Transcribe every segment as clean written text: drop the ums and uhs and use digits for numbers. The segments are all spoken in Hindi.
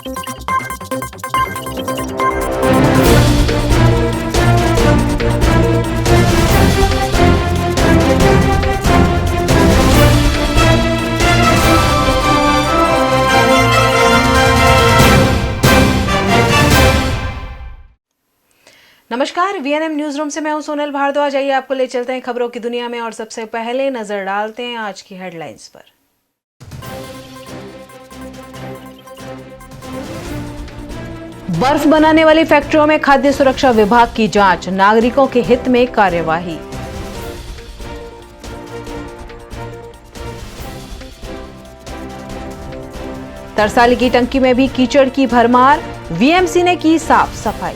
नमस्कार, वीएनएम न्यूज रूम से मैं हूं सोनल भारद्वाज। आइए आपको ले चलते हैं खबरों की दुनिया में और सबसे पहले नजर डालते हैं आज की हेडलाइंस पर। बर्फ बनाने वाली फैक्ट्रियों में खाद्य सुरक्षा विभाग की जांच, नागरिकों के हित में कार्यवाही। तरसाली की टंकी में भी कीचड़ की भरमार, वीएमसी ने की साफ सफाई।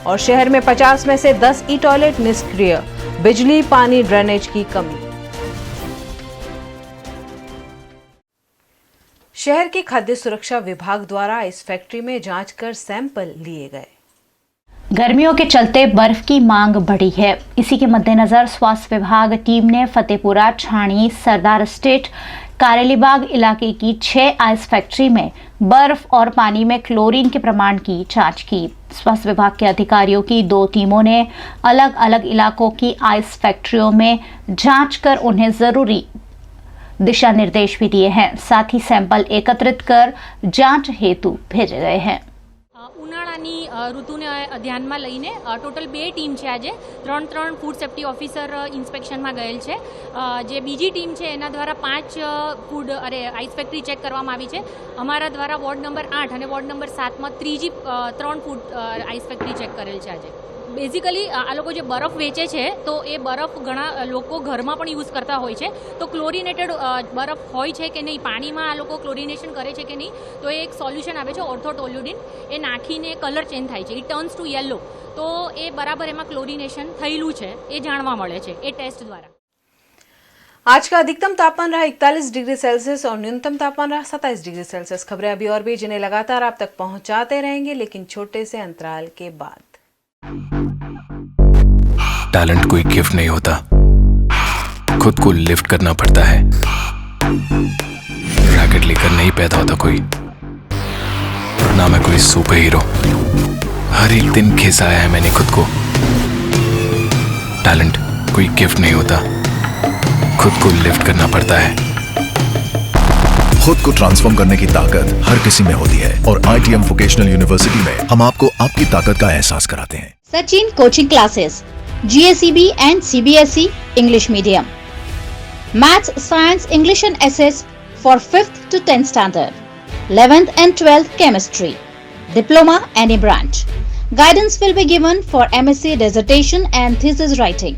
और शहर में 50 में से 10 ई टॉयलेट निष्क्रिय, बिजली पानी ड्रेनेज की कमी। शहर के खाद्य सुरक्षा विभाग द्वारा इस फैक्ट्री में जांच कर सैंपल लिए गए। गर्मियों के चलते बर्फ की मांग बढ़ी है। इसी के मद्देनजर स्वास्थ्य विभाग टीम ने फतेहपुरा, छाणी, सरदार स्टेट, कारेलीबाग इलाके की 6 आइस फैक्ट्री में बर्फ और पानी में क्लोरीन के प्रमाण की जांच की। स्वास्थ्य विभाग के अधिकारियों की 2 टीमों ने अलग अलग इलाकों की आइस फैक्ट्रियों में जांच कर उन्हें जरूरी दिशा निर्देश भी दिए हैं। साथ ही सैंपल एकत्रित कर जांच हेतु भेजे गए हैं। ઉનાળાની ઋતુને ધ્યાનમાં લઈને ટોટલ 2 ટીમ છે। આજે 3 ફૂડ સેફ્ટી ઓફિસર ઇન્સ્પેક્શનમાં ગયેલ છે। જે બીજી ટીમ છે એના દ્વારા 5 આઈસ ફેક્ટરી ચેક કરવામાં આવી છે। અમારા દ્વારા વોર્ડ નંબર 8 અને વોર્ડ નંબર 7 માં 3 ફૂડ આઈસ ફેક્ટરી ચેક કરેલ છે। આજે બેઝિકલી આ લોકો જે બરફ વેચે છે તો એ બરફ ઘણા લોકો ઘરમાં પણ યુઝ કરતા હોય છે। તો ક્લોરિનેટેડ બરફ હોય છે કે નહીં, પાણીમાં આ લોકો ક્લોરિનેશન કરે છે કે નહીં, તો એ એક સોલ્યુશન આવે છે ઓર્થોટોલ્યુડિન, એ નાખીને કલર ચેન્જ થાય છે, એ ટર્ન્સ ટુ યેલો। તો એ બરાબર એમાં ક્લોરિનેશન થયેલું છે એ જાણવા મળે છે એ ટેસ્ટ દ્વારા। आज का अधिकतम तापमान रहा 41 डिग्री सेल्सियस और न्यूनतम तापमान रहा 27 डिग्री सेल्सियस। खबरें अभी और भी जिन्हें लगातार आप तक पहुंचाते रहेंगे, लेकिन छोटे से अंतराल के बाद। टैलेंट कोई गिफ्ट नहीं होता, खुद को लिफ्ट करना पड़ता है। रैकेट लेकर नहीं पैदा होता कोई, ना मैं कोई सुपर हीरो। हर एक दिन खिसाया है मैंने खुद को। टैलेंट कोई गिफ्ट नहीं होता, खुद को लिफ्ट करना पड़ता है। खुद को ट्रांसफॉर्म करने की ताकत हर किसी में होती है और ITM वोकेशनल यूनिवर्सिटी में हम आपको आपकी ताकत का एहसास कराते हैं। Sachin Coaching Classes, GACB and CBSE English Medium, Maths, Science, English and SS for 5th to 10th standard, 11th and 12th Chemistry, Diploma any branch. Guidance will be given for MSc Dissertation and Thesis Writing.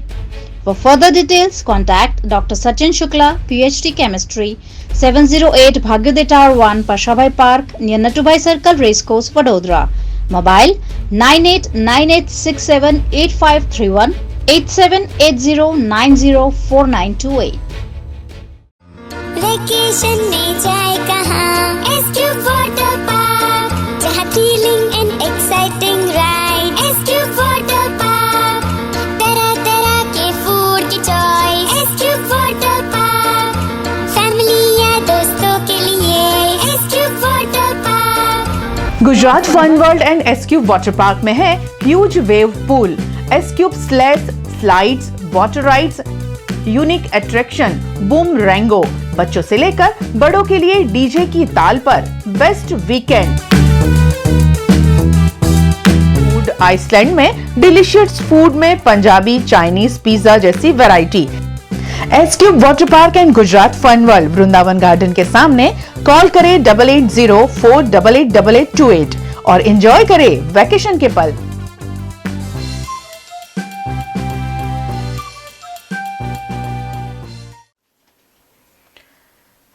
For further details, contact Dr. Sachin Shukla, PhD Chemistry, 708 Bhagyodaya Tower 1, Pashabhai Park, near Natubai Circle, Racecourse, Vadodara. Mobile 9898678531 8780904928। Vacation में जाए कहाँ? SQ वाटर पार्क, जहाँ thrilling and exciting ride. SQ water park, तरह तरह के फूड की choice. SQ water park, family या दोस्तों के लिए। SQ water park. Gujarat fun world and S Cube water park में है huge wave pool, S Cube sleds, slides, water rides, unique attraction, boomerango. बच्चों से लेकर बड़ों के लिए डीजे की ताल पर बेस्ट वीकेंड। फूड आइसलैंड में डिलीशियस फूड में पंजाबी, चाइनीज, पिज्जा जैसी वैरायटी। S Cube water park and Gujarat fun world, Vrindavan garden के सामने। कॉल करें 8804888828 और एंजॉय करें वैकेशन के पल।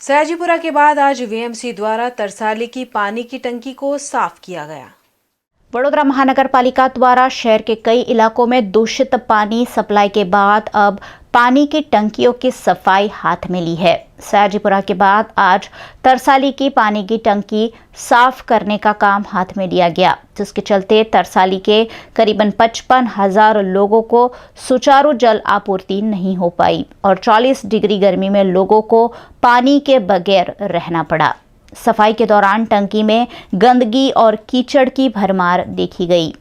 सयाजीपुरा के बाद आज वीएमसी द्वारा तरसाली की पानी की टंकी को साफ किया गया। वडोदरा महानगर पालिका द्वारा शहर के कई इलाकों में दूषित पानी सप्लाई के बाद अब पानी की टंकियों की सफाई हाथ में ली है। सयाजीपुरा के बाद आज तरसाली की पानी की टंकी साफ करने का काम हाथ में लिया गया, जिसके चलते तरसाली के करीबन 55,000 लोगों को सुचारू जल आपूर्ति नहीं हो पाई और 40 डिग्री गर्मी में लोगों को पानी के बगैर रहना पड़ा। सफाई के दौरान टंकी में गंदगी और कीचड़ की भरमार देखी गई,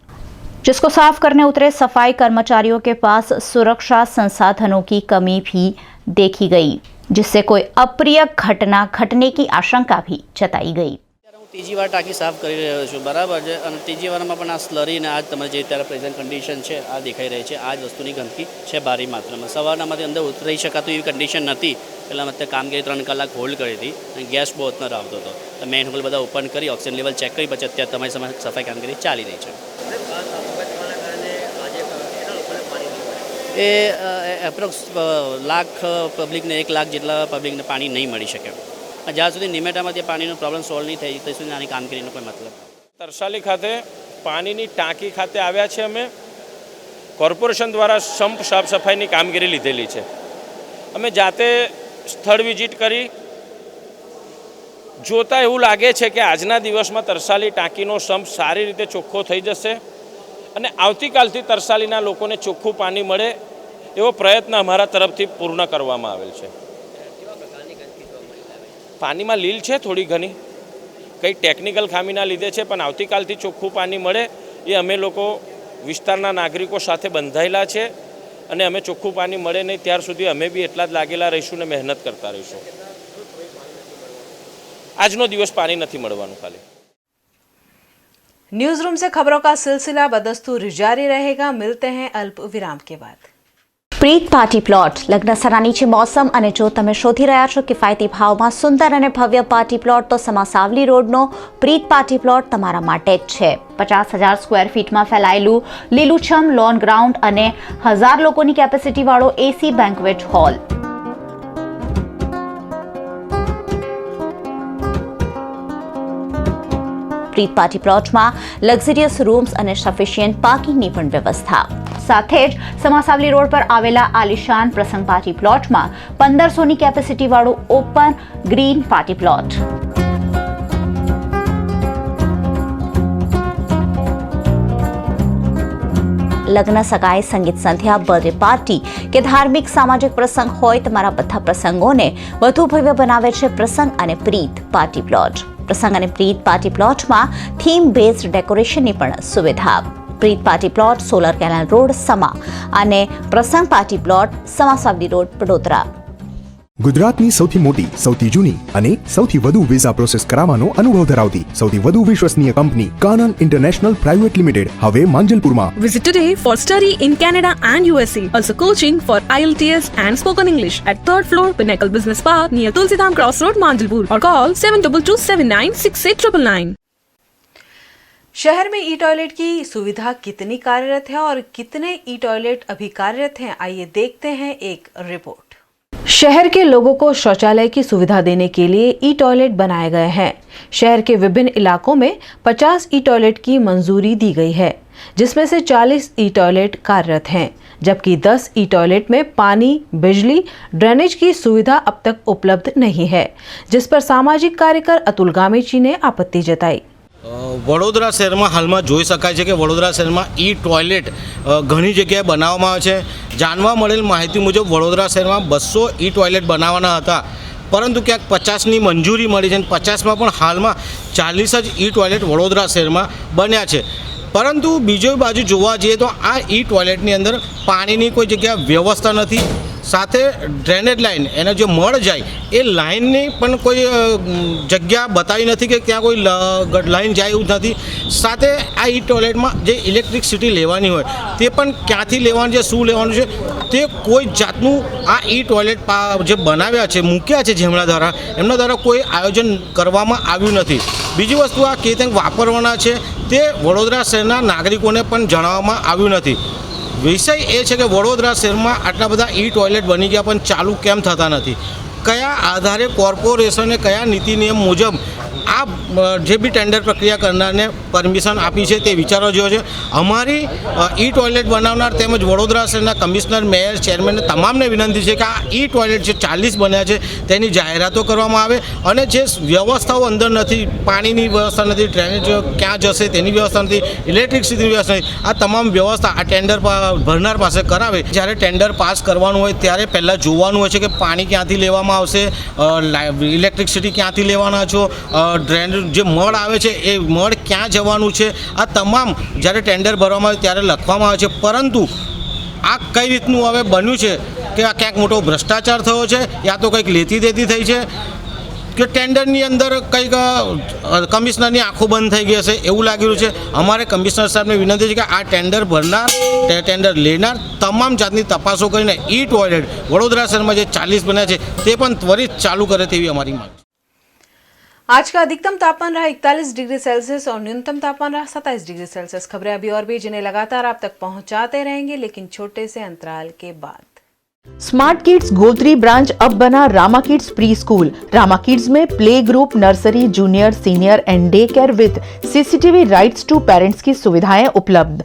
जिसको साफ करने उतरे सफाई कर्मचारियों के पास सुरक्षा संसाधनों की कमी भी देखी गई, जिससे कोई अप्रिय घटना घटने की आशंका भी जताई गई। હું ત્રીજી વાર ટાંકી સાફ કરી રહ્યો છું, બરાબર છે, અને ત્રીજી વારમાં પણ આ સ્લરી ને આજ તમે જે અત્યારે પ્રેઝન્ટ કન્ડિશન છે આ દેખાઈ રહી છે, આ જ વસ્તુની ગંદકી છે ભારી માત્રામાં. સવારનામાંથી અંદર ઉતરી શકાતું એવી કન્ડિશન નથી, એટલે અમે કામગીરી 3 કલાક હોલ્ડ કરી હતી અને ગેસ બહુ અત્યારે આવતો હતો, તો મેન હોલ બધા ઓપન કરી ઓક્સિજન લેવલ ચેક કરી પછી અત્યારે તમારી સફાઈ કામગીરી ચાલી રહી છે. એ એપ્રોક્સ લાખ પબ્લિકને 1 લાખ જેટલા પબ્લિકને પાણી નહીં મળી શકે. જ્યાં સુધી નિમેટામાં જે પાણીનો પ્રોબ્લેમ સોલ્વ નહીં થાય ત્યાં સુધી આની કામગીરીનો કોઈ મતલબ. તરસાલી ખાતે પાણીની ટાંકી ખાતે આવ્યા છે. અમે કોર્પોરેશન દ્વારા સંપ સાફ સફાઈની કામગીરી લીધેલી છે. અમે જાતે સ્થળ વિઝિટ કરી જોતા એવું લાગે છે કે આજના દિવસમાં તરસાલી ટાંકીનો સંપ સારી રીતે ચોખ્ખો થઈ જશે અને આવતીકાલથી તરસાલીના લોકોને ચોખ્ખું પાણી મળે એવો પ્રયત્ન અમારા તરફથી પૂર્ણ કરવામાં આવેલ છે. પાણીમાં લીલ છે થોડી ઘણી, કંઈ ટેકનિકલ ખામીના લીધે છે, પણ આવતીકાલથી ચોખ્ખું પાણી મળે એ અમે લોકો વિસ્તારના નાગરિકો સાથે બંધાયેલા છે અને અમે ચોખ્ખું પાણી મળે નહીં ત્યાર સુધી અમે બી એટલા જ લાગેલા રહીશું ને મહેનત કરતા રહીશું. આજનો દિવસ પાણી નથી મળવાનું ખાલી. न्यूज रूम से खबरों का सिलसिला बदस्तूर जारी रहेगा। मिलते हैं अल्प विराम के बाद। પ્રીત પાર્ટી પ્લોટ લગ્ન સરાની છે મોસમ અને જો તમે શોધી રહ્યા છો કિફાયતી ભાવમાં સુંદર અને ભવ્ય પાર્ટી પ્લોટ તો સમાસાવલી રોડનો પ્રીત પાર્ટી પ્લોટ તમારા માટે જ છે. 50,000 સ્ક્વેર ફીટમાં ફેલાયેલું લીલુંછમ લોન ગ્રાઉન્ડ અને 1000 લોકોની કેપેસિટી વાળો એસી બેન્ક્વેટ હોલ. પ્રીત પાર્ટી પ્લોટમાં લક્ઝરિયસ રૂમ્સ અને સફિશિયન્ટ પાર્કિંગની પણ વ્યવસ્થા. સાથે જ સમાસાવલી રોડ પર આવેલા આલિશાન પ્રસંગ પાર્ટી પ્લોટમાં 1500ની કેપેસિટી વાળું ઓપન ગ્રીન પાર્ટી પ્લોટ. લગ્ન, સગાઈ, સંગીત સંધ્યા, બર્થડે પાર્ટી કે ધાર્મિક સામાજિક પ્રસંગ હોય, તમારા બધા પ્રસંગોને વધુ ભવ્ય બનાવે છે પ્રસંગ અને પ્રીત પાર્ટી પ્લોટ. પ્રસંગ અને પ્રીત પાર્ટી પ્લોટમાં થીમ બેઝડ ડેકોરેશનની પણ સુવિધા. પ્રીત party plot solar canal road સમા અને પ્રસંગ પાર્ટી પ્લોટ સમાસાવલી રોડ વડોદરા. ગુજરાતની સૌથી મોટી, સૌથી જૂની અને સૌથી વધુ વિઝા પ્રોસેસ કરાવવાનો અનુભવ ધરાવતી સૌથી વધુ વિશ્વસનીય company Kanan international private limited હવે માંજલપુરમાં. Visit today for study in Canada and USA. Also coaching for IELTS and spoken English at 3rd floor Pinnacle Business Park near Tulsidham Cross Road, Manjalpur or call 7227968999. शहर में ई टॉयलेट की सुविधा कितनी कार्यरत है और कितने ई टॉयलेट अभी कार्यरत हैं, आइए देखते हैं एक रिपोर्ट। शहर के लोगों को शौचालय की सुविधा देने के लिए ई टॉयलेट बनाए गए हैं। शहर के विभिन्न इलाकों में 50 ई टॉयलेट की मंजूरी दी गई है, जिसमें से 40 ई टॉयलेट कार्यरत हैं, जबकि 10 ई टॉयलेट में पानी, बिजली, ड्रेनेज की सुविधा अब तक उपलब्ध नहीं है, जिस पर सामाजिक कार्यकर अतुल गामेची ने आपत्ति जताई। વડોદરા શહેરમાં હાલમાં જોઈ શકાય છે કે વડોદરા શહેરમાં ઈ ટોયલેટ ઘણી જગ્યાએ બનાવવામાં આવે છે. જાણવા મળેલ માહિતી મુજબ વડોદરા શહેરમાં 200 ઈ ટોયલેટ બનાવવાના હતા, પરંતુ ક્યાંક 50ની મંજૂરી મળી છે અને 50માં પણ હાલમાં 40 જ ઈ ટોયલેટ વડોદરા શહેરમાં બન્યા છે. પરંતુ બીજી બાજુ જોવા જઈએ તો આ ઈ ટોયલેટની અંદર પાણીની કોઈ જગ્યા વ્યવસ્થા નથી, સાથે ડ્રેનેજ લાઇન એને જે મળ જાય એ લાઇનની પણ કોઈ જગ્યા બતાવી નથી કે ત્યાં કોઈ લાઇન જાય એવું નથી. સાથે આ ઈ ટોયલેટમાં જે ઇલેક્ટ્રિસિટી લેવાની હોય તે પણ ક્યાંથી લેવાની છે, શું લેવાનું છે તે કોઈ જાતનું આ ઈ ટોયલેટ જે બનાવ્યા છે, મૂક્યા છે એમના દ્વારા કોઈ આયોજન કરવામાં આવ્યું નથી. બીજી વસ્તુ આ કે તે વાપરવાના છે તે વડોદરા શહેરના નાગરિકોને પણ જણાવવામાં આવ્યું નથી. વિષય એ છે કે વડોદરા શહેરમાં આટલા બધા ઈ ટોયલેટ બની ગયા પણ ચાલુ કેમ થતા નથી? કયા આધારે કોર્પોરેશને કયા નીતિ નિયમ મુજબ જે બી ટેન્ડર પ્રક્રિયા કરનારને પરમિશન આપી છે તે વિચારવા જેવો છે. અમારી ઈ ટોયલેટ બનાવનાર તેમજ વડોદરા શહેરના કમિશનર, મેયર, ચેરમેનને તમામને વિનંતી છે કે આ ઈ ટોયલેટ જે 40 બન્યા છે તેની જાહેરાતો કરવામાં આવે અને જે વ્યવસ્થાઓ અંદર નથી, પાણીની વ્યવસ્થા નથી, ડ્રેનેજ ક્યાં જશે તેની વ્યવસ્થા નથી, ઇલેક્ટ્રિસિટીની વ્યવસ્થા નથી, આ તમામ વ્યવસ્થા આ ટેન્ડર ભરનાર પાસે કરાવે. જ્યારે ટેન્ડર પાસ કરવાનું હોય ત્યારે પહેલાં જોવાનું હોય છે કે પાણી ક્યાંથી લેવામાં આવશે, ઇલેક્ટ્રિસિટી ક્યાંથી લેવાના છો, ડ્રેનેજ જે મળ આવે છે એ મળ ક્યાં જવાનું છે, આ તમામ જ્યારે ટેન્ડર ભરવામાં આવે ત્યારે લખવામાં આવે છે. પરંતુ આ કઈ રીતનું હવે બન્યું છે કે આ ક્યાંક મોટો ભ્રષ્ટાચાર થયો છે યા તો કંઈક લેતી દેતી થઈ છે કે ટેન્ડરની અંદર કંઈક કમિશનરની આંખો બંધ થઈ ગઈ હશે એવું લાગી રહ્યું છે. અમારે કમિશનર સાહેબને વિનંતી છે કે આ ટેન્ડર ભરનાર, ટેન્ડર લેનાર તમામ જાતની તપાસો કરીને ઈ ટોયલેટ વડોદરા શહેરમાં જે 40 બન્યા છે તે પણ ત્વરિત ચાલુ કરે તેવી અમારી માંગ છે. आज का अधिकतम तापमान रहा 41 डिग्री सेल्सियस और न्यूनतम तापमान रहा 27 डिग्री सेल्सियस. खबरें अभी और भी जिन्हें लगातार आप तक पहुंचाते रहेंगे, लेकिन छोटे से अंतराल के बाद. स्मार्ट किड्स गोत्री ब्रांच अब बना Rama kids pre school. Rama kids में play group, nursery, junior, senior and day care with CCTV rights to parents की सुविधाएं उपलब्ध.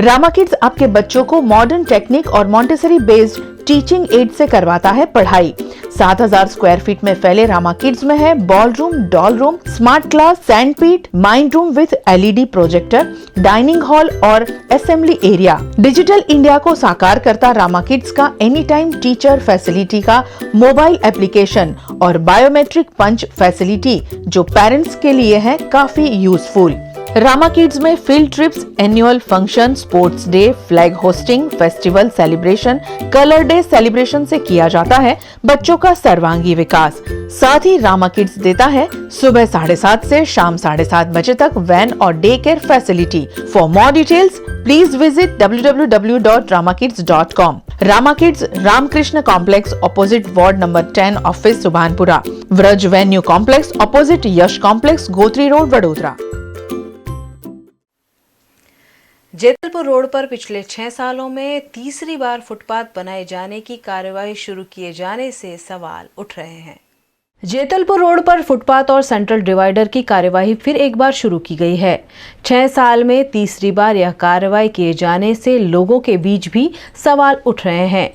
रामा किड्स आपके बच्चों को मॉडर्न टेक्निक और मॉन्टेसरी बेस्ड टीचिंग एड से करवाता है पढ़ाई. 7000 स्क्वायर फीट में फैले रामा किड्स में है ball room, doll room, smart class, sandpit, mind room with LED projector, dining hall और असेंबली एरिया. डिजिटल इंडिया को साकार करता रामा किड्स का एनी टाइम टीचर फैसिलिटी का मोबाइल एप्लीकेशन और बायोमेट्रिक पंच फैसिलिटी जो पेरेंट्स के लिए है काफी यूजफुल. रामा किड्स में field trips, annual function, sports day, flag hoisting, festival celebration, colour day celebration से किया जाता है बच्चों का सर्वांगी विकास. साथ ही रामा किड्स देता है सुबह 7:30 से शाम 7:30 बजे तक वैन और day care facility. For more details please visit www.ramakids.com. Rama kids Ramakrishna complex opposite ward number 10 office Subhanpura, Vraj venue complex opposite Yash complex, Gotri road, Vadodara. Jetalpur road पर पिछले 6 सालों में तीसरी बार फुटपाथ बनाए जाने की कार्यवाही शुरू किए जाने से सवाल उठ रहे हैं. जेतलपुर रोड पर फुटपाथ और सेंट्रल डिवाइडर की कार्यवाही फिर एक बार शुरू की गई है. 6 साल में तीसरी बार यह कार्यवाही किए जाने से लोगों के बीच भी सवाल उठ रहे हैं.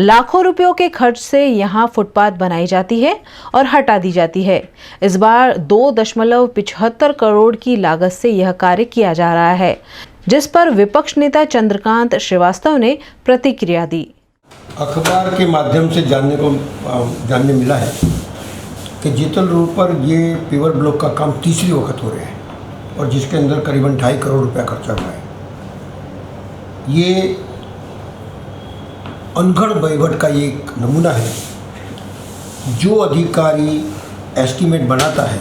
लाखों रुपयों के खर्च से यहाँ फुटपाथ बनाई जाती है और हटा दी जाती है. इस बार 2.75 करोड़ की लागत से यह कार्य किया जा रहा है, जिस पर विपक्ष नेता चंद्रकांत श्रीवास्तव ने प्रतिक्रिया दी. अखबार के माध्यम से जानने मिला है कि जेतल रोड पर ये पेवर ब्लॉक का काम तीसरी वक्त हो रहा है और जिसके अंदर करीबन 2.5 करोड़ रुपया खर्चा हुआ है. ये अनगढ़ वहीवट का एक नमूना है. जो अधिकारी एस्टीमेट बनाता है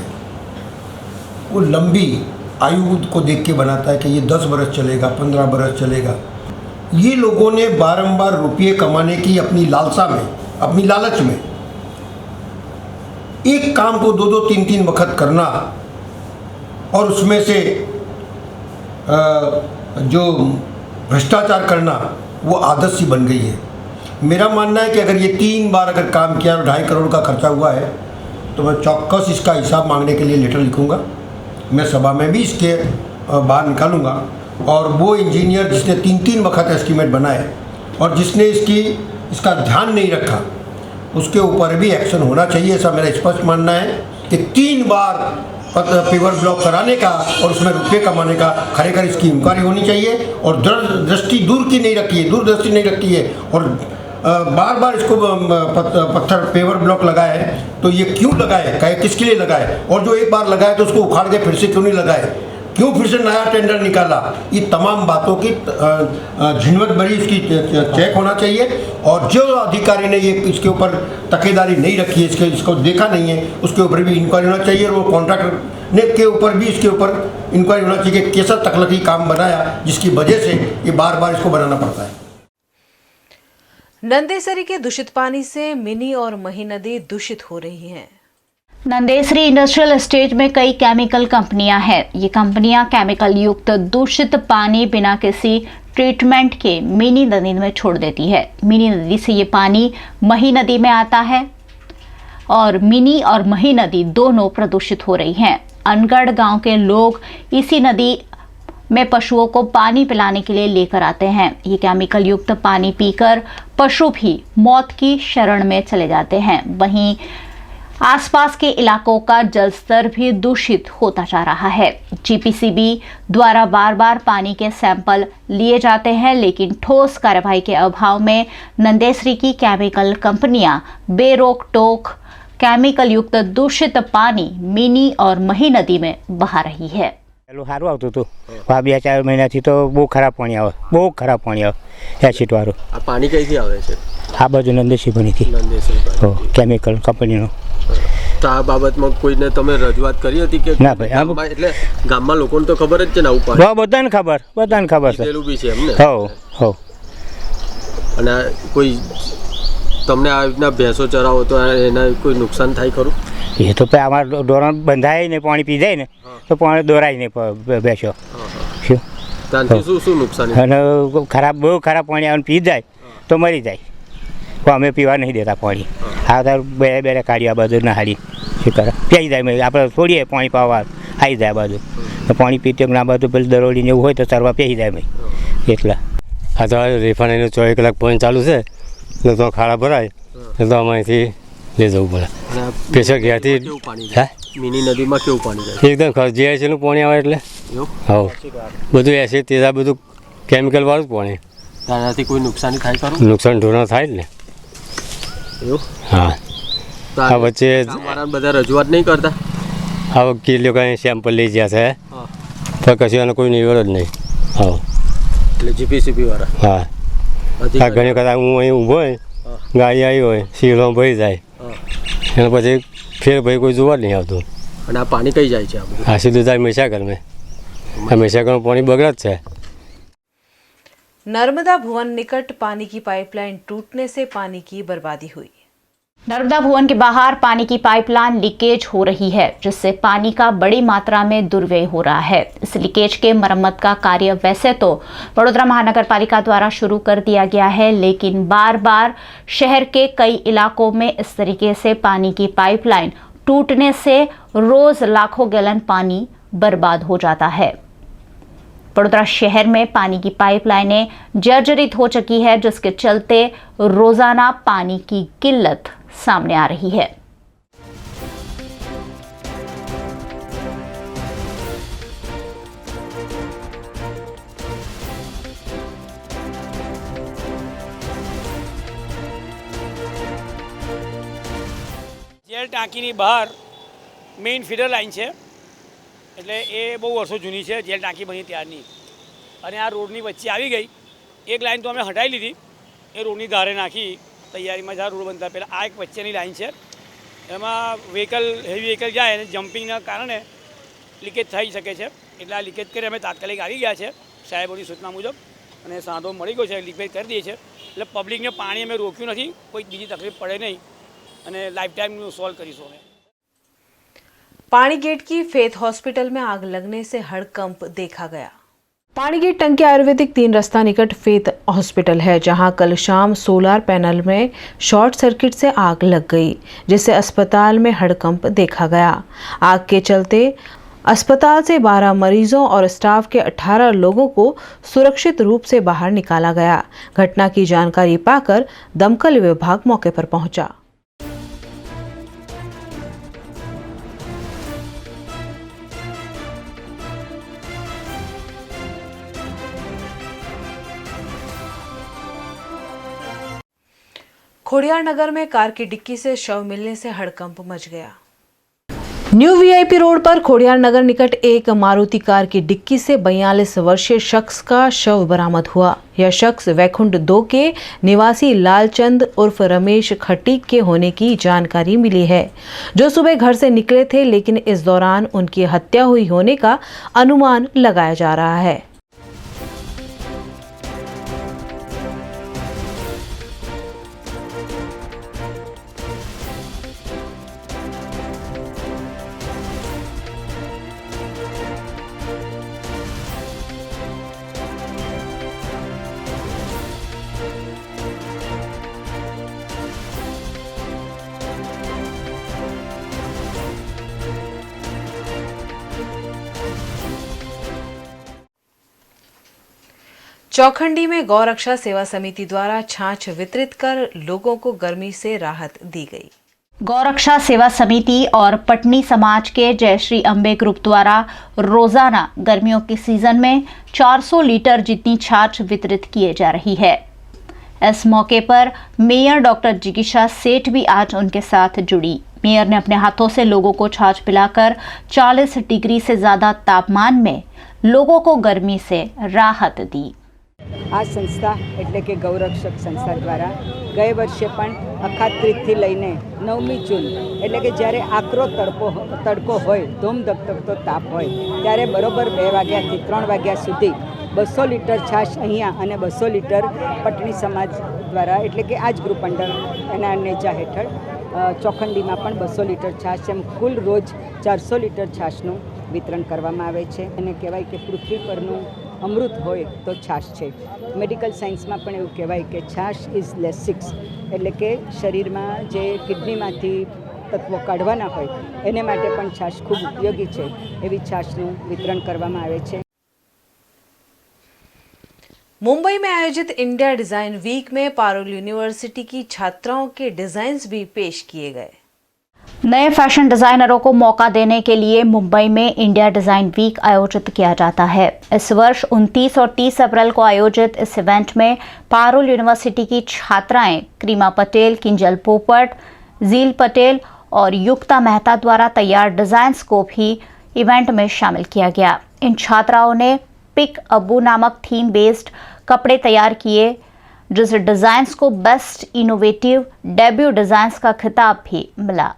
वो लंबी आयु को देख के बनाता है कि ये 10 बरस चलेगा, 15 बरस चलेगा. ये लोगों ने बारंबार रुपये कमाने की अपनी लालसा में, अपनी लालच में एक काम को 2-2, 3-3 वक्त करना और उसमें से जो भ्रष्टाचार करना वो आदत सी बन गई है. मेरा मानना है कि अगर ये 3 बार अगर काम किया और 2.5 करोड़ का खर्चा हुआ है तो मैं चौक्कस इसका हिसाब मांगने के लिए लेटर लिखूँगा. मैं सभा में भी इसके बाहर निकालूंगा और वो इंजीनियर जिसने 3-3 वक्त एस्टीमेट बनाए और जिसने इसका ध्यान नहीं रखा उसके ऊपर भी एक्शन होना चाहिए. ऐसा मेरा स्पष्ट मानना है कि 3 बार पेवर ब्लॉक कराने का और उसमें रुपये कमाने का खरेखर इसकी इंक्वायरी होनी चाहिए. और दूरदृष्टि नहीं रखी है और बार बार इसको पत्थर पेवर ब्लॉक लगाए तो ये क्यों लगाए, किसके लिए लगाए, और जो एक बार लगाए तो उसको उखाड़ के फिर से क्यों नहीं लगाए, क्यों फिर से नया टेंडर निकाला. ये तमाम बातों की झिनवट भरी इसकी चेक होना चाहिए. और जो अधिकारी ने ये इसके ऊपर तकेदारी नहीं रखी है, इसको देखा नहीं है, उसके ऊपर भी इंक्वायरी होना चाहिए. और वो कॉन्ट्रैक्टर ने के ऊपर भी इसके ऊपर इंक्वायरी होना चाहिए कि कैसा तकलीफी काम बनाया जिसकी वजह से ये बार बार इसको बनाना पड़ता है. नंदेसरी के दूषित पानी से मिनी और मही नदी दूषित हो रही हैं. नंदेसरी इंडस्ट्रियल एस्टेट में कई केमिकल कंपनियां हैं. ये कंपनियां केमिकल युक्त दूषित पानी बिना किसी ट्रीटमेंट के मिनी नदी में छोड़ देती है. मिनी नदी से ये पानी मही नदी में आता है और मिनी और मही नदी दोनों प्रदूषित हो रही हैं. अनगढ़ गांव के लोग इसी नदी में पशुओं को पानी पिलाने के लिए लेकर आते हैं। ये केमिकल युक्त पानी पीकर पशु भी मौत की शरण में चले जाते हैं। वहीं आसपास के इलाकों का जलस्तर भी दूषित होता जा रहा है। जीपीसीबी द्वारा बार बार पानी के सैंपल लिए जाते हैं, लेकिन ठोस कार्रवाई के अभाव में नंदेसरी की केमिकल कंपनियां बेरोक टोक केमिकल युक्त दूषित पानी मिनी और मही नदी में बहा रही है। પેલું સારું આવતું હતું આ 2-4 મહિનાથી તો બહુ ખરાબ પાણી આવે, બહુ ખરાબ પાણી આવે એસિડવાળું। આ પાણી કઈથી આવે છે? આ બાજુ નંદેશી બનીથી હો કેમિકલ કંપનીનો। તો આ બાબતમાં કોઈને તમે રજૂઆત કરી હતી કે ના ભાઈ? એટલે ગામમાં લોકોને તો ખબર જ છે ને આવું પાણી બધાને ખબર છે પેલું બી છે એમને? હો અને કોઈ તમને આ રીતના ભેંસો ચરાવો તો એના કોઈ નુકસાન થાય ખરું? એ તો અમારા ઢોરણ બંધાય ને પાણી પી જાય ને તો પાણી દોરાય નહીં બેસો શું ત્યાંથી શું નુકસાન? અને બહુ ખરાબ પાણી આવે પી જાય તો મરી જાય તો અમે પીવા નહીં દેતા પાણી। આ તાર બે કાઢી આ બાજુ નહાડી શું કરે પી જાય, આપણે છોડીએ પાણી પાવા આવી જાય આ બાજુ તો પાણી પીતે આ બાજુ પેલી દરોડીને એવું હોય તો તરવા પી જાય ભાઈ એટલા। આ તો રિફાઇનરીનું 24 કલાક પાણી ચાલુ છે એટલે તો ખાડા ભરાય એટલે તો અમારીથી લઈ જવું પડે। પેશા ઘેરથી મિની નદીમાં કેવું પાણી જાય? એકદમ જીઆઈસીનું પાણી આવે એટલે હા બધું એસિડ તેજા બધું કેમિકલવાળું જ પાણી। આનાથી કોઈ નુકસાની થાય ખરું? નુકસાન ઢોરણ થાય જ ને એવું? હા। આ વચ્ચે બધા રજૂઆત નહીં કરતા? આ વકીલ લોકોએ સેમ્પલ લઈ ગયા છે પણ કશું એનો કોઈ નિવેડો જ નહીં। હા એટલે જીપીસીબી વાળા? હા આ ઘણી વખત હું અહીં ઊભો હોય ગાડી આવી હોય સીલો ભરી જાય એના પછી ફેર ભાઈ કોઈ જોવા જ નહીં આવતું। અને આ પાણી કઈ જાય છે? આ સીધું જાય મહીસાગર में। આ મહીસાગરનું પાણી બગડ જ છે। नर्मदा भुवन निकट पानी की पाइपलाइन टूटने से पानी की बर्बादी हुई। नर्मदा भुवन के बाहर पानी की पाइपलाइन लीकेज हो रही है, जिससे पानी का बड़ी मात्रा में दुर्व्यय हो रहा है। इस लीकेज के मरम्मत का कार्य वैसे तो वडोदरा महानगर पालिका द्वारा शुरू कर दिया गया है, लेकिन बार बार शहर के कई इलाकों में इस तरीके से पानी की पाइपलाइन टूटने से रोज लाखों गैलन पानी बर्बाद हो जाता है। वडोदरा शहर में पानी की पाइपलाइनें जर्जरित हो चुकी है, जिसके चलते रोजाना पानी की किल्लत सामने आ रही है। જેલ ટાંકીની બહાર મેઇન ફીડર લાઇન છે એટલે એ બહુ વર્ષો જૂની છે જેલ ટાંકી બની ત્યારની, અને આ રોડની વચ્ચે આવી ગઈ। એક લાઇન તો અમે હટાવી લીધી, એ રોડની ધારે નાખી તૈયારીમાં જ્યાં રોડ બનતા પહેલાં આ એક વચ્ચેની લાઇન છે, એમાં હેવી વ્હીકલ જાય અને જમ્પિંગના કારણે લીકેજ થઈ શકે છે, એટલે આ લીકેજ કરી અમે તાત્કાલિક આવી ગયા છે સાહેબોની સૂચના મુજબ, અને સાંધો મળી ગયો છે, લીકેજ કરી દઈએ છે એટલે પબ્લિકને પાણી અમે રોક્યું નથી, કોઈ બીજી તકલીફ પડે નહીં અને લાઈફ ટાઈમનું સોલ્વ કરીશું અમે। पानीगेट की फेथ हॉस्पिटल में आग लगने से हड़कंप देखा गया। पानीगेट टंकी आयुर्वेदिक 3 रास्ता निकट फेथ हॉस्पिटल है, जहां कल शाम सोलर पैनल में शॉर्ट सर्किट से आग लग गई, जिससे अस्पताल में हड़कंप देखा गया। आग के चलते अस्पताल से 12 मरीजों और स्टाफ के 18 लोगों को सुरक्षित रूप से बाहर निकाला गया। घटना की जानकारी पाकर दमकल विभाग मौके पर पहुंचा। खोडियार नगर में कार की डिक्की से शव मिलने से हड़कंप मच गया। न्यू वीआईपी रोड पर खोडियार नगर निकट एक मारुति कार की डिक्की से 42 वर्षीय शख्स का शव बरामद हुआ। यह शख्स वैकुंठ 2 के निवासी लालचंद उर्फ रमेश खटीक के होने की जानकारी मिली है, जो सुबह घर से निकले थे, लेकिन इस दौरान उनकी हत्या हुई होने का अनुमान लगाया जा रहा है। चौखंडी में गौरक्षा सेवा समिति द्वारा छाछ वितरित कर लोगों को गर्मी से राहत दी गई। गौरक्षा सेवा समिति और पटनी समाज के जयश्री अम्बे ग्रुप द्वारा रोजाना गर्मियों के सीजन में 400 लीटर जितनी छाछ वितरित किए जा रही है। इस मौके पर मेयर डॉक्टर जिगीशा सेठ भी आज उनके साथ जुड़ी। मेयर ने अपने हाथों से लोगों को छाछ पिलाकर 40 डिग्री से ज्यादा तापमान में लोगों को गर्मी से राहत दी। આ સંસ્થા એટલે કે ગૌરક્ષક સંસ્થા દ્વારા ગયે વર્ષે પણ અખાત્રીજથી લઈને 9મી જૂન એટલે કે જ્યારે આકરો તડકો હોય ધૂમધકધકતો તાપ હોય ત્યારે બરોબર 2 વાગ્યાથી 3 વાગ્યા સુધી 200 લીટર છાશ અહીંયા અને 200 લીટર પટણી સમાજ દ્વારા એટલે કે આ જ ગ્રુપ અંડર એના નેજા હેઠળ ચોખંડીમાં પણ 200 લીટર છાશ એમ કુલ રોજ 400 લીટર છાશનું વિતરણ કરવામાં આવે છે અને કહેવાય કે પૃથ્વી પરનું અમૃત હોય તો છાશ છે। મેડિકલ સાયન્સમાં પણ એવું કહેવાય કે છાશ ઇઝ લેસિક્સ એટલે કે શરીરમાં જે કિડનીમાંથી તત્વો કાઢવાના હોય એને માટે પણ છાશ ખૂબ ઉપયોગી છે। એવી છાશનું વિતરણ કરવામાં આવે છે। मुंबई में आयोजित इंडिया डिजाइन वीक में पारुल यूनिवर्सिटी की छात्राओं के डिजाइन्स भी पेश किए गए। नए फैशन डिजाइनरों को मौका देने के लिए मुंबई में इंडिया डिजाइन वीक आयोजित किया जाता है। इस वर्ष 29 और 30 अप्रैल को आयोजित इस इवेंट में पारुल यूनिवर्सिटी की छात्राएं क्रीमा पटेल, किंजल पोपट, जील पटेल और युक्ता मेहता द्वारा तैयार डिजाइन्स को भी इवेंट में शामिल किया गया। इन छात्राओं ने पिक अबू नामक थीम बेस्ड कपड़े तैयार किए, जिस डिजाइन्स को बेस्ट इनोवेटिव डेब्यू डिजाइन्स का खिताब भी मिला।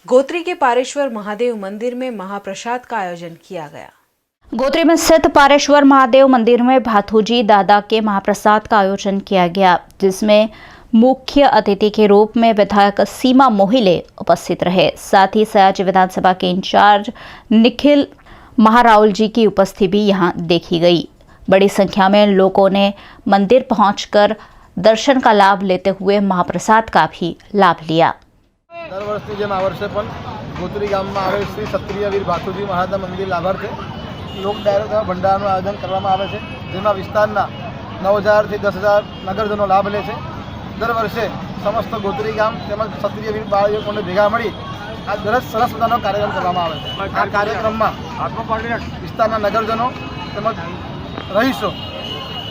गोत्री के पारेश्वर महादेव मंदिर में महाप्रसाद का आयोजन किया गया। गोत्री में स्थित पारेश्वर महादेव मंदिर में भाथूजी दादा के महाप्रसाद का आयोजन किया गया, जिसमें मुख्य अतिथि के रूप में विधायक सीमा मोहिले उपस्थित रहे। साथ ही सयाजी विधानसभा के इंचार्ज निखिल महाराउल जी की उपस्थिति भी यहां देखी गई। बड़ी संख्या में लोगों ने मंदिर पहुंचकर दर्शन का लाभ लेते हुए महाप्रसाद का भी लाभ लिया। दर वर्षની જેમ આ વર્ષે પણ ગોત્રી ગામમાં આવેલ શ્રી ક્ષત્રિય વીર ભાથુજી મહારાજના મંદિર લાભાર્થે લોક ડાયરો દ્વારા ભંડારાનું આયોજન કરવામાં આવે છે, જેમાં વિસ્તારના 9000 થી 10000 નગરજનો લાભ લે છે। દર વર્ષે સમસ્ત ગોત્રી ગામ તેમજ ક્ષત્રિય વીર બાળકોને ભેગા મળી આ સરસ મજાનો કાર્યક્રમ કરવામાં આવે છે। આ કાર્યક્રમમાં વિસ્તારના નગરજનો તેમજ રહીશો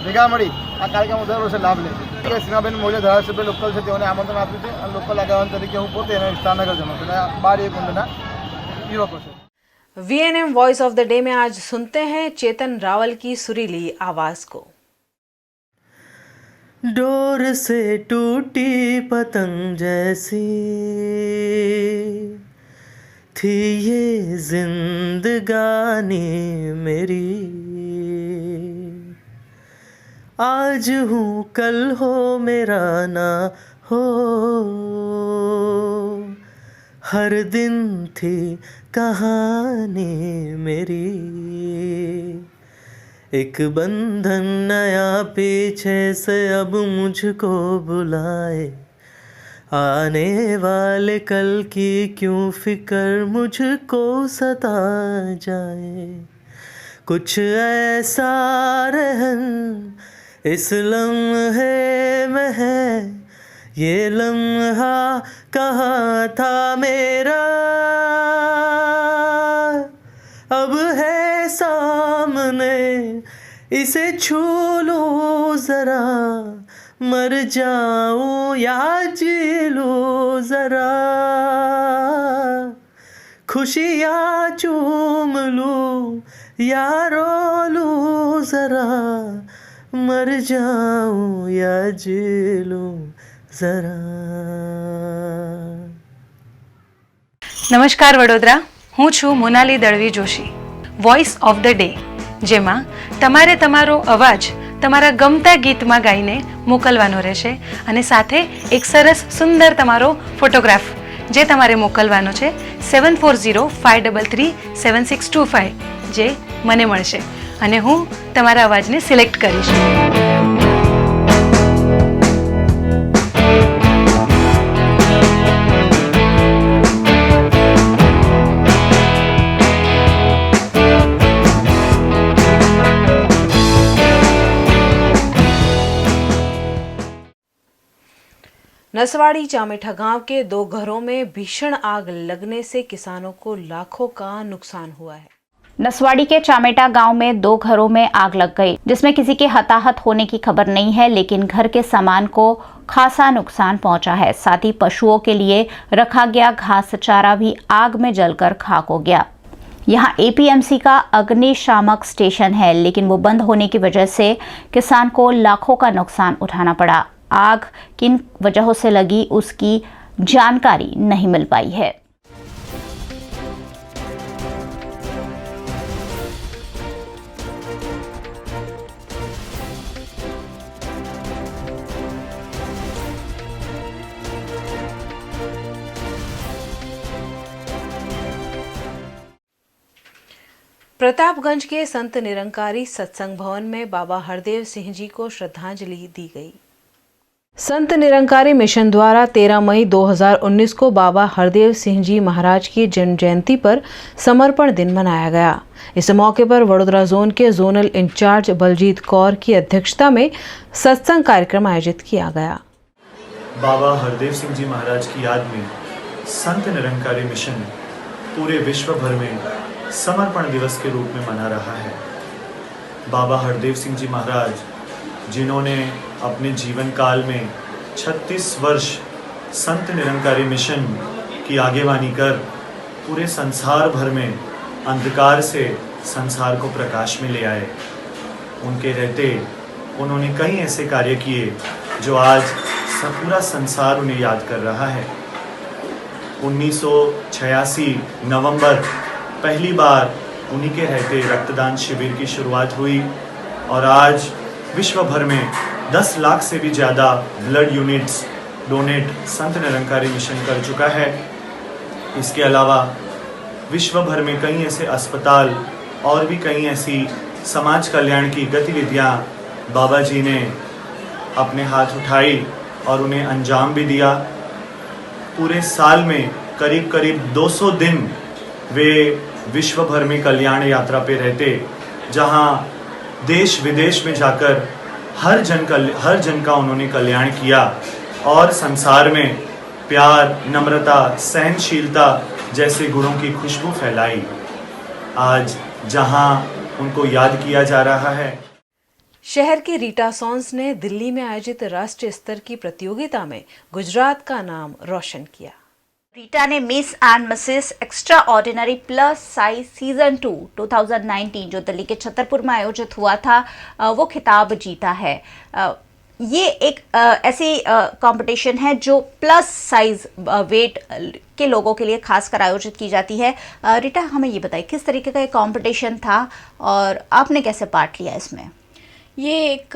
ભેગા મળી આ કાર્યક્રમનો દર વર્ષે લાભ લે છે। सीमाबेन मोहिले धारासभ्य लोकल છે તેઓને આમંત્રણ આપ્યું છે અને લોકલ આગેવાન તરીકે હું પોતે અને વિસ્તારના નગરજનો છે 12 કુંડના યુવકો છે। VNM voice of the day में आज सुनते हैं चेतन रावल की सुरीली आवाज को। डोर से टूटी पतंग जैसी थी ये जिंदगानी मेरी, आज हूँ कल हो मेरा ना हो, हर दिन थी कहानी मेरी। एक बंधन नया पीछे से अब मुझको बुलाए, आने वाले कल की क्यों फिक्र मुझको सता जाए। कुछ ऐसा रहन इस लम्हे में है, ये लम्हा कहाँ था मेरा, अब है सामने इसे छू लो ज़रा, मर जाऊं या जी लो ज़रा, खुशियाँ चूम लूं या रो लूं ज़रा, मर जाऊं या जी लूं ज़रा। નમસ્કાર વડોદરા, હું છું Monali Dalvi Joshi, voice of the day, જેમાં તમારે તમારો અવાજ તમારા ગમતા ગીતમાં ગાઈને મોકલવાનો રહેશે અને સાથે એક સરસ સુંદર તમારો ફોટોગ્રાફ જે તમારે મોકલવાનો છે 7405337625, જે મને મળશે અને હું તમારા અવાજને સિલેક્ટ કરીશ. नसवाड़ी चामेठा गांव के 2 घरों में भीषण आग लगने से किसानों को लाखों का नुकसान हुआ है. नसवाड़ी के चामेटा गांव में 2 घरों में आग लग गई, जिसमें किसी के हताहत होने की खबर नहीं है, लेकिन घर के सामान को खासा नुकसान पहुंचा है। साथ ही पशुओं के लिए रखा गया घास चारा भी आग में जलकर खाक हो गया। यहाँ APMC का अग्निशामक स्टेशन है, लेकिन वो बंद होने की वजह से किसान को लाखों का नुकसान उठाना पड़ा। आग किन वजहों से लगी उसकी जानकारी नहीं मिल पाई है। प्रतापगंज के संत निरंकारी सत्संग भवन में बाबा हरदेव सिंह जी को श्रद्धांजलि दी गई। संत निरंकारी मिशन द्वारा 13 मई 2019 को बाबा हरदेव सिंह जी महाराज की जन्म जयंती पर समर्पण दिन मनाया गया। इस मौके पर वडोदरा जोन के जोनल इंचार्ज बलजीत कौर की अध्यक्षता में सत्संग कार्यक्रम आयोजित किया गया। बाबा हरदेव सिंह जी महाराज की याद में संत निरंकारी मिशन पूरे विश्व भर में समर्पण दिवस के रूप में मना रहा है। बाबा हरदेव सिंह जी महाराज, जिन्होंने अपने जीवन काल में 36 वर्ष संत निरंकारी मिशन की आगेवानी कर पूरे संसार भर में अंधकार से संसार को प्रकाश में ले आए। उनके रहते उन्होंने कई ऐसे कार्य किए जो आज पूरा संसार उन्हें याद कर रहा है। 1986 नवंबर पहली बार उन्हीं के रहते रक्तदान शिविर की शुरुआत हुई और आज विश्व भर में 10 लाख से भी ज़्यादा blood units donate Sant Nirankari mission कर चुका है। इसके अलावा विश्व भर में कई ऐसे अस्पताल और भी कई ऐसी समाज कल्याण की गतिविधियां बाबा जी ने अपने हाथ उठाई और उन्हें अंजाम भी दिया। पूरे साल में करीब करीब 200 दिन वे विश्व भर में कल्याण यात्रा पे रहते, जहां देश विदेश में जाकर हर जन का उन्होंने कल्याण किया और संसार में प्यार, नम्रता, सहनशीलता जैसे गुणों की खुशबू फैलाई। आज जहां उनको याद किया जा रहा है। शहर की रीटा सॉन्स ने दिल्ली में आयोजित राष्ट्रीय स्तर की प्रतियोगिता में गुजरात का नाम रोशन किया। रीटा ने miss and Mrs extra ordinary plus size season 2 2019 जो दिल्ली के छतरपुर में आयोजित हुआ था वो खिताब जीता है। ये एक ऐसी कंपटीशन है जो प्लस साइज वेट के लोगों के लिए खासकर आयोजित की जाती है। रीटा, हमें ये बताइए किस तरीके का ये कंपटीशन था और आपने कैसे पार्ट लिया इसमें? ये एक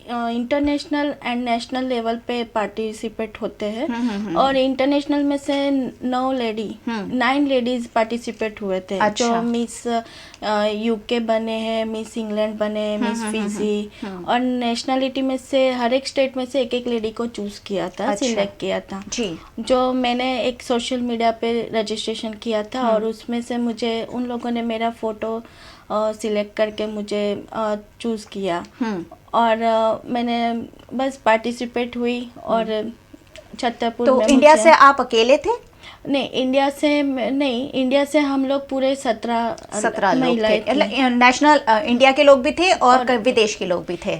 इंटरनेशनल एंड नेशनल लेवल पे पार्टिसिपेट होते हैं और इंटरनेशनल में से 9 लेडीज पार्टिसिपेट हुए थे। अच्छा। जो मिस यूके बने हैं, मिस इंग्लैंड बने हैं, मिस फिजी, और नेशनलिटी में से हर एक स्टेट में से एक लेडी को चूज किया था, अच्छा। सिलेक्ट किया था जी। जो मैंने एक सोशल मीडिया पे रजिस्ट्रेशन किया था और उसमें से मुझे उन लोगों ने मेरा फोटो सिलेक्ट करके मुझे चूज़ किया और मैंने बस पार्टिसिपेट हुई और छतरपुर तो में इंडिया से आप अकेले थे? नहीं, इंडिया से हम लोग पूरे 17 महिलाएं थे। नेशनल इंडिया के लोग भी थे और विदेश के लोग भी थे।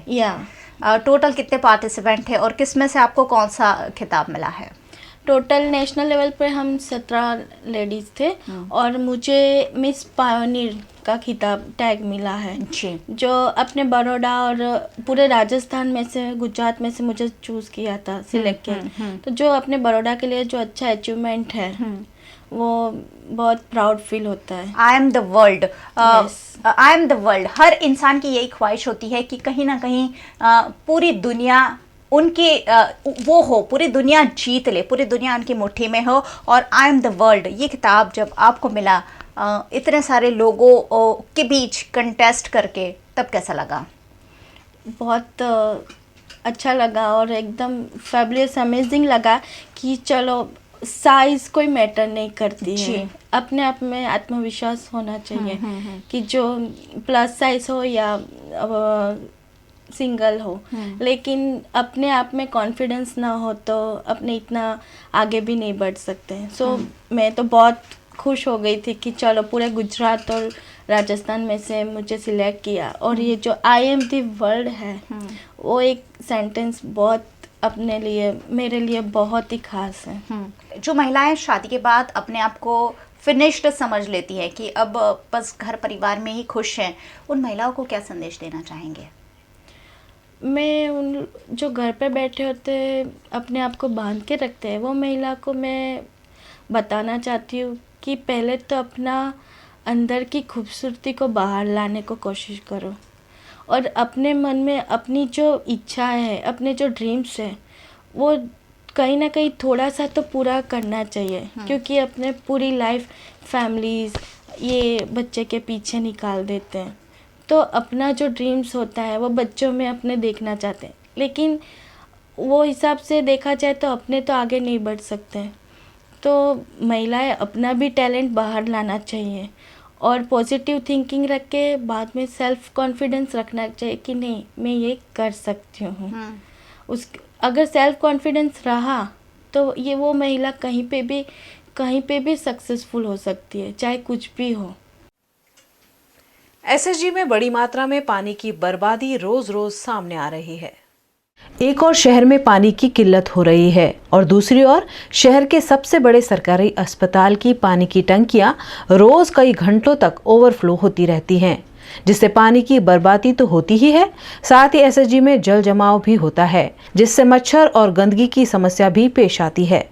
टोटल कितने पार्टिसिपेंट थे और किस में से आपको कौन सा खिताब मिला है? टोटल नेशनल लेवल पे हम 17 लेडीज़ थे और मुझे मिस पायोनियर का खिताब टैग मिला है जी। जो अपने बड़ौदा और पूरे राजस्थान में से, गुजरात में से मुझे चूज़ किया था, सिलेक्ट किया। तो जो अपने बड़ौदा के लिए जो अच्छा अचीवमेंट है वो बहुत प्राउड फील होता है। I am the world, I am the world. हर इंसान की यही ख्वाहिश होती है कि कहीं ना कहीं पूरी दुनिया उनकी वो हो, पूरी दुनिया जीत ले, पूरी दुनिया उनकी मुट्ठी में हो। और आई एम द वर्ल्ड ये खिताब जब आपको मिला इतने सारे लोगों के बीच कंटेस्ट करके, तब कैसा लगा? बहुत अच्छा लगा और एकदम फैबुलस, अमेजिंग लगा कि चलो साइज कोई मैटर नहीं करती है, अपने आप में आत्मविश्वास होना चाहिए कि जो प्लस साइज हो या सिंगल हो, लेकिन अपने आप में कॉन्फिडेंस ना हो तो अपने इतना आगे भी नहीं बढ़ सकते। सो मैं तो बहुत खुश हो गई थी कि चलो पूरे गुजरात और राजस्थान में से मुझे सिलेक्ट किया। और ये जो आई एम द वर्ल्ड है वो एक सेंटेंस बहुत अपने लिए, मेरे लिए बहुत ही खास है। जो महिलाएं शादी के बाद अपने आप को फिनिश्ड समझ लेती है कि अब बस घर परिवार में ही खुश हैं, उन महिलाओं को क्या संदेश देना चाहेंगे? मैं उन जो घर पे बैठे होते अपने आप को बांध के रखते हैं वो महिला को मैं बताना चाहती हूँ कि पहले तो अपना अंदर की खूबसूरती को बाहर लाने को कोशिश करो और अपने मन में अपनी जो इच्छा है, अपने जो ड्रीम्स हैं वो कहीं ना कहीं थोड़ा सा तो पूरा करना चाहिए। क्योंकि अपने पूरी लाइफ फैमिलीज़ ये बच्चे के पीछे निकाल देते हैं, तो अपना जो ड्रीम्स होता है वो बच्चों में अपने देखना चाहते हैं, लेकिन वो हिसाब से देखा जाए तो अपने तो आगे नहीं बढ़ सकते। तो महिलाएं अपना भी टैलेंट बाहर लाना चाहिए और पॉजिटिव थिंकिंग रख के बाद में सेल्फ कॉन्फिडेंस रखना चाहिए कि नहीं मैं ये कर सकती हूँ। अगर सेल्फ कॉन्फिडेंस रहा तो ये वो महिला कहीं पे भी सक्सेसफुल हो सकती है, चाहे कुछ भी हो। एसएसजी में बड़ी मात्रा में पानी की बर्बादी रोज रोज सामने आ रही है। एक और शहर में पानी की किल्लत हो रही है और दूसरी ओर शहर के सबसे बड़े सरकारी अस्पताल की पानी की टंकियां रोज कई घंटों तक ओवरफ्लो होती रहती हैं, जिससे पानी की बर्बादी तो होती ही है, साथ ही एसएसजी में जल जमाव भी होता है, जिससे मच्छर और गंदगी की समस्या भी पेश आती है।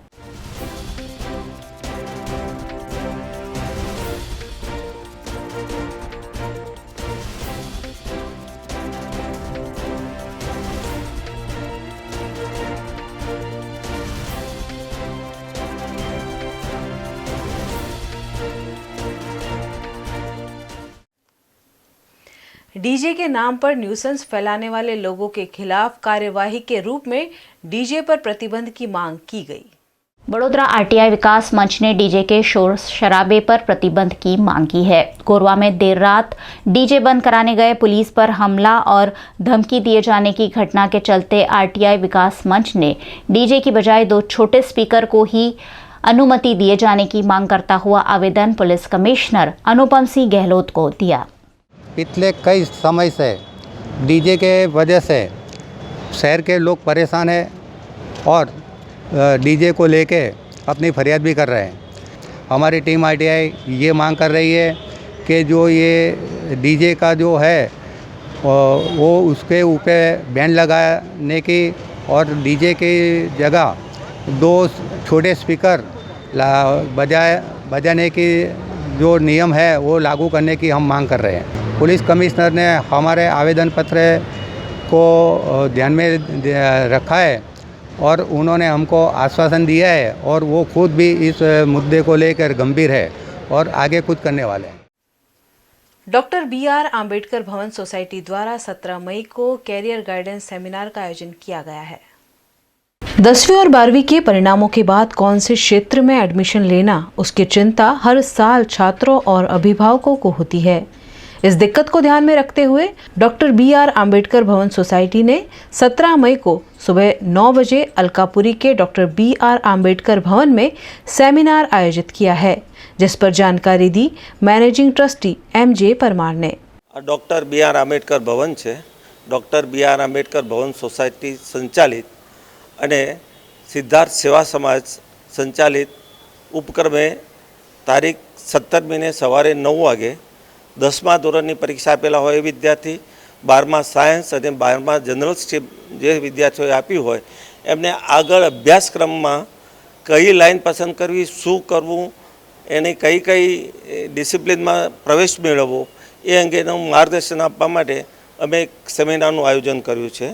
डीजे के नाम पर न्यूसेंस फैलाने वाले लोगों के खिलाफ कार्यवाही के रूप में डीजे पर प्रतिबंध की मांग की गई। बड़ोदरा आरटीआई विकास मंच ने डीजे के शोर शराबे पर प्रतिबंध की मांग की है। कोरबा में देर रात डीजे बंद कराने गए पुलिस पर हमला और धमकी दिए जाने की घटना के चलते आरटीआई विकास मंच ने डीजे की बजाय 2 छोटे स्पीकर को ही अनुमति दिए जाने की मांग करता हुआ आवेदन पुलिस कमिश्नर अनुपम सिंह गहलोत को दिया। पिछले कई समय से डीजे के वजह से शहर के लोग परेशान हैं और डीजे को लेके अपनी फरियाद भी कर रहे हैं। हमारी टीम आरटीआई ये मांग कर रही है कि जो ये डीजे का जो है वो उसके ऊपर बैन लगाने की और डीजे की जगह 2 छोटे स्पीकर बजाने की जो नियम है वो लागू करने की हम मांग कर रहे हैं। पुलिस कमिश्नर ने हमारे आवेदन पत्र को ध्यान में रखा है और उन्होंने हमको आश्वासन दिया है और वो खुद भी इस मुद्दे को लेकर गंभीर है और आगे कुछ करने वाले हैं। डॉक्टर BR आम्बेडकर भवन सोसाइटी द्वारा 17 मई को कैरियर गाइडेंस सेमिनार का आयोजन किया गया है। 10वीं और 12वीं के परिणामों के बाद कौन से क्षेत्र में एडमिशन लेना, उसकी चिंता हर साल छात्रों और अभिभावकों को होती है। इस दिक्कत को ध्यान में रखते हुए डॉक्टर BR आम्बेडकर भवन सोसाइटी ने 17 मई को सुबह 9 बजे अलकापुरी के डॉक्टर BR आम्बेडकर भवन में सेमिनार आयोजित किया है, जिस पर जानकारी दी मैनेजिंग ट्रस्टी MJ परमार ने। डॉक्टर BR आम्बेडकर भवन है, डॉक्टर BR आम्बेडकर भवन सोसायटी संचालित અને સિદ્ધાર્થ સેવા સમાજ સંચાલિત ઉપક્રમે તારીખ 17 મીને સવારે 9 વાગે 10મા ધોરણની પરીક્ષા આપેલા હોય વિદ્યાર્થી, 12મા સાયન્સ અને 12મા જનરલ સ્ટ્રીમ જે વિદ્યાર્થીઓએ આપી હોય એમને આગળ અભ્યાસક્રમમાં કઈ લાઈન પસંદ કરવી, શું કરવું, એને કઈ કઈ ડિસિપ્લિનમાં પ્રવેશ મેળવવો એ અંગેનું માર્ગદર્શન આપવા માટે અમે એક સેમિનારનું આયોજન કર્યું છે।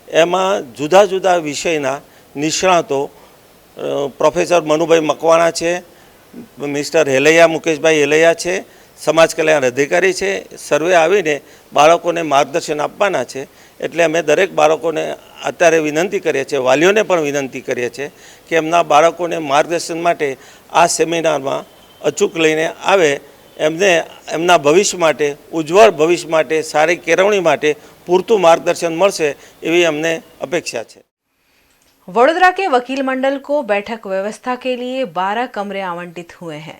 એમાં જુદા જુદા વિષયના નિષ્ણાતો પ્રોફેસર મનુભાઈ મકવાણા છે, મિસ્ટર હેલૈયા મુકેશભાઈ હેલૈયા છે, સમાજ કલ્યાણ અધિકારી છે, સર્વે આવીને બાળકોને માર્ગદર્શન આપવાના છે। એટલે અમે દરેક બાળકોને અત્યારે વિનંતી કરીએ છીએ, વાલીઓને પણ વિનંતી કરીએ છીએ કે એમના બાળકોને માર્ગદર્શન માટે આ સેમિનારમાં અચૂક લઈને આવે, એમને એમના ભવિષ્ય માટે, ઉજ્જવળ ભવિષ્ય માટે, સારી કેળવણી માટે પૂરતું માર્ગદર્શન મળશે એવી અમને અપેક્ષા છે। वडोदरा के वकील मंडल को बैठक व्यवस्था के लिए 12 कमरे आवंटित हुए हैं।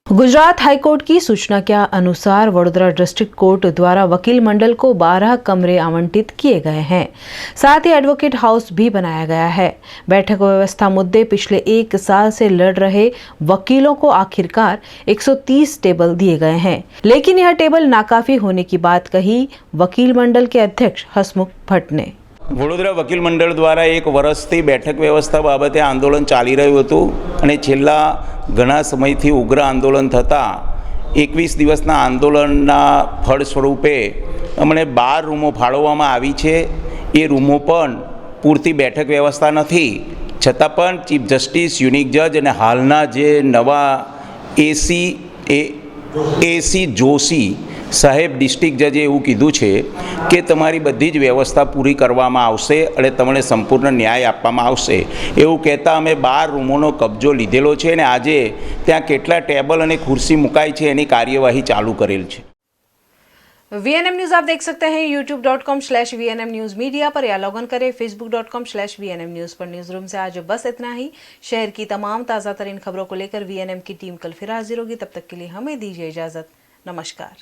गुजरात हाईकोर्ट की सूचना के अनुसार वडोदरा डिस्ट्रिक्ट कोर्ट द्वारा वकील मंडल को 12 कमरे आवंटित किए गए हैं। साथ ही एडवोकेट हाउस भी बनाया गया है। बैठक व्यवस्था मुद्दे पिछले 1 साल से लड़ रहे वकीलों को आखिरकार 130 टेबल दिए गए हैं, लेकिन यह टेबल नाकाफी होने की बात कही वकील मंडल के अध्यक्ष हसमुख भट्ट ने। વડોદરા વકીલ મંડળ દ્વારા 1 વર્ષથી બેઠક વ્યવસ્થા બાબતે આંદોલન ચાલી રહ્યું હતું અને છેલ્લા ઘણા સમયથી ઉગ્ર આંદોલન થતાં 21 દિવસના આંદોલનના ફળ સ્વરૂપે અમને 12 રૂમો ફાળવવામાં આવી છે। એ રૂમો પણ પૂરતી બેઠક વ્યવસ્થા નથી, છતાં પણ ચીફ જસ્ટિસ, યુનિક જજ અને હાલના જે નવા એસી જોશી સાહેબ ડિસ્ટ્રિક્ટ જજે એવું કીધું છે કે તમારી બધી જ વ્યવસ્થા પૂરી કરવામાં આવશે અને તમને સંપૂર્ણ ન્યાય આપવામાં આવશે એવું કહેતા અમે 12 રૂમોનો કબજો લીધેલો છે અને આજે ત્યાં કેટલા ટેબલ અને ખુરશી મુકાઈ છે એની કાર્યવાહી ચાલુ કરેલ છે। VNM न्यूज़ आप देख सकते हैं youtube.com/VNM News मीडिया पर या लॉग इन करें facebook.com/VNM News पर। न्यूज़ रूम से आज बस इतना ही। शहर की तमाम ताज़ा तरीन खबरों को लेकर VNM की टीम कल फिर हाजिर होगी। तब तक के लिए हमें दीजिए इजाज़त। नमस्कार।